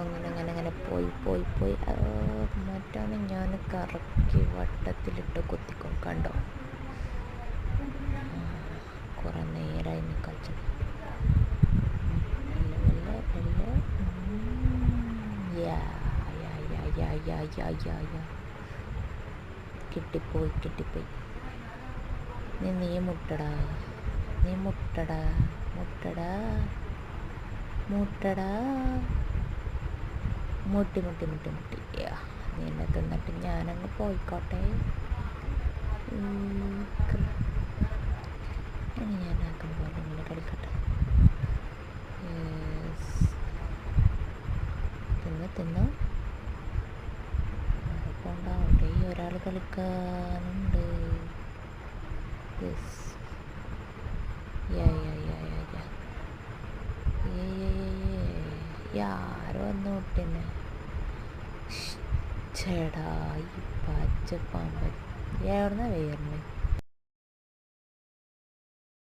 അങ്ങനെ അങ്ങനെ അങ്ങനെ പോയി പോയി പോയി മറ്റാണ് ഞാൻ കറക്കി വട്ടത്തിലിട്ട് കുത്തിക്കും. കണ്ടോ? കുറേ നേരമായി നീ കളിച്ചത്. മെല്ലെ മെല്ലെ യാ യാ യാ യാ യാ യാ യാ യാ. കിട്ടിപ്പോയി കിട്ടിപ്പോയി. നീ മുട്ടടാ, നീ മുട്ടടാ, മുട്ടടാ, മുട്ടടാ. മുട്ടി മുട്ടി മുട്ടി മുട്ടി. നീ എന്നെ തിന്നിട്ട് ഞാനങ്ങ് പോയിക്കോട്ടെ. ഇനി ഞാൻ ആക്കും പോലെ ഇങ്ങനെ കളിക്കട്ടെ. തിന്ന് തിന്നു പോണ്ട. അവിടെ ഒരാൾ കളിക്കാനുണ്ട്. ആരോ വന്ന് മുട്ടിന്നെ. ചേടാ ഈ പച്ചപ്പാമ്പൻ എവിടുന്നാ വരുന്നത്?